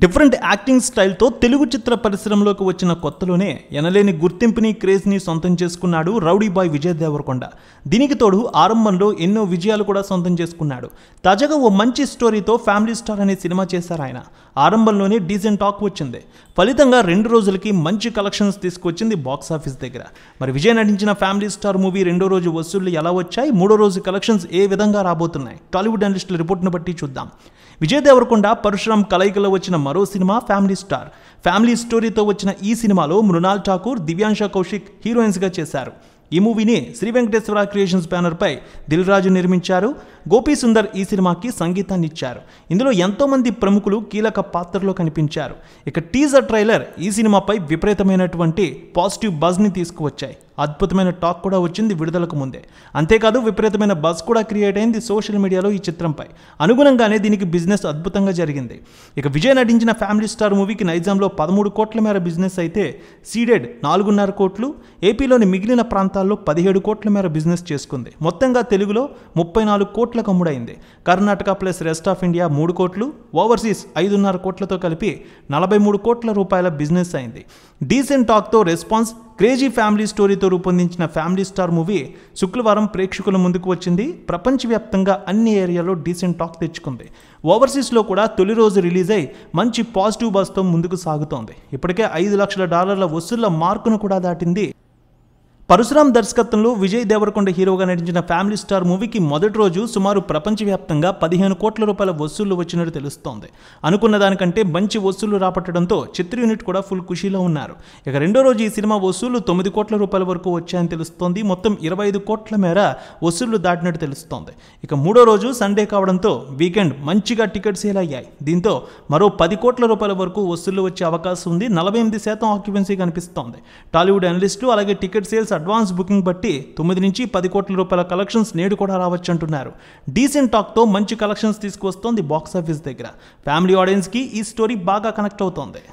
Different acting స్టైల్తో Telugu చిత్ర పరిశ్రమలోకి వచ్చిన కొత్తలోనే ఎనలేని గుర్తింపుని క్రేజ్ని సొంతం చేసుకున్నాడు రౌడీ బాయ్ విజయ్ దేవరకొండ. దీనికి తోడు ఆరంభంలో ఎన్నో విజయాలు కూడా సొంతం చేసుకున్నాడు. తాజాగా ఓ మంచి స్టోరీతో ఫ్యామిలీ స్టార్ అనే సినిమా చేశారు ఆయన. ఆరంభంలోనే డీసెంట్ టాక్ వచ్చింది. ఫలితంగా 2 రోజులకి మంచి కలెక్షన్స్ తీసుకొచ్చింది బాక్సాఫీస్ దగ్గర. మరి విజయ్ నటించిన ఫ్యామిలీ స్టార్ మూవీ 2వ రోజు వసూళ్లు ఎలా వచ్చాయి, 3వ రోజు కలెక్షన్స్ ఏ విధంగా రాబోతున్నాయి, టాలీవుడ్ అనలిస్టుల రిపోర్ట్ను బట్టి చూద్దాం. విజయ్ దేవరకొండ పరశురామ్ కలయికలో వచ్చిన మరో సినిమా ఫ్యామిలీ స్టార్. ఫ్యామిలీ స్టోరీతో వచ్చిన ఈ సినిమాలో మృణాల్ ఠాకూర్, దివ్యాంశ కౌశిక్ హీరోయిన్స్గా చేశారు. ఈ మూవీని శ్రీ వెంకటేశ్వర క్రియేషన్స్ బ్యానర్పై దిల్ రాజు నిర్మించారు. గోపీ సుందర్ ఈ సినిమాకి సంగీతాన్ని ఇచ్చారు. ఇందులో ఎంతోమంది ప్రముఖులు కీలక పాత్రలో కనిపించారు. ఇక టీజర్ ట్రైలర్ ఈ సినిమాపై విపరీతమైనటువంటి పాజిటివ్ బజ్ని తీసుకువచ్చాయి. అద్భుతమైన టాక్ కూడా వచ్చింది విడుదలకు ముందే. అంతేకాదు విపరీతమైన బజ్ కూడా క్రియేట్ అయింది సోషల్ మీడియాలో ఈ చిత్రంపై. అనుగుణంగానే దీనికి బిజినెస్ అద్భుతంగా జరిగింది. ఇక విజయ్ నటించిన ఫ్యామిలీ స్టార్ మూవీకి నైజాంలో 13 కోట్ల మేర బిజినెస్ అయితే సీడెడ్ 4.5 కోట్లు, ఏపీలోని మిగిలిన ప్రాంతాల్లో 17 కోట్ల మేర బిజినెస్ చేసుకుంది. మొత్తంగా తెలుగులో 34 కోట్లకు అమ్ముడైంది. Karnataka plus rest of India 3 కోట్లు, ఓవర్సీస్ 5.5 కోట్లతో కలిపి 43 కోట్ల రూపాయల బిజినెస్ అయింది. డీసెంట్ టాక్తో రెస్పాన్స్, క్రేజీ ఫ్యామిలీ స్టోరీతో రూపొందించిన ఫ్యామిలీ స్టార్ మూవీ శుక్రవారం ప్రేక్షకుల ముందుకు వచ్చింది. ప్రపంచవ్యాప్తంగా అన్ని ఏరియాలో డీసెంట్ టాక్ తెచ్చుకుంది. ఓవర్సీస్లో కూడా తొలి రోజు రిలీజ్ అయి మంచి పాజిటివ్ బజ్తో ముందుకు సాగుతోంది. ఇప్పటికే $5 లక్షల వసూళ్ల మార్కును కూడా దాటింది. పరశురామ్ దర్శకత్వంలో విజయ్ దేవరకొండ హీరోగా నటించిన ఫ్యామిలీ స్టార్ మూవీకి మొదటి రోజు సుమారు ప్రపంచవ్యాప్తంగా 15 కోట్ల రూపాయల వసూళ్లు వచ్చినట్టు తెలుస్తోంది. అనుకున్న దానికంటే మంచి వసూళ్లు రాబట్టడంతో చిత్ర యూనిట్ కూడా ఫుల్ ఖుషీలో ఉన్నారు. ఇక 2వ రోజు ఈ సినిమా వసూళ్లు 9 కోట్ల రూపాయల వరకు వచ్చాయని తెలుస్తోంది. మొత్తం 25 కోట్ల మేర వసూళ్లు దాటినట్టు తెలుస్తోంది. ఇక 3వ రోజు సండే కావడంతో వీకెండ్ మంచిగా టికెట్ సేల్ అయ్యాయి. దీంతో మరో 10 కోట్ల రూపాయల వరకు వసూళ్లు వచ్చే అవకాశం ఉంది. 48% ఆక్యుపెన్సీ కనిపిస్తోంది. టాలీవుడ్ అనలిస్టులు అలాగే టికెట్ సేల్స్ అడ్వాన్స్ బుకింగ్ బట్టి 9 నుంచి 10 కోట్ల రూపాయల కలెక్షన్స్ నేడు కూడా రావచ్చంటున్నారు. డీసెంట్ టాక్తో మంచి కలెక్షన్స్ తీసుకువస్తోంది బాక్సాఫీస్ దగ్గర. ఫ్యామిలీ ఆడియన్స్కి ఈ స్టోరీ బాగా కనెక్ట్ అవుతోంది.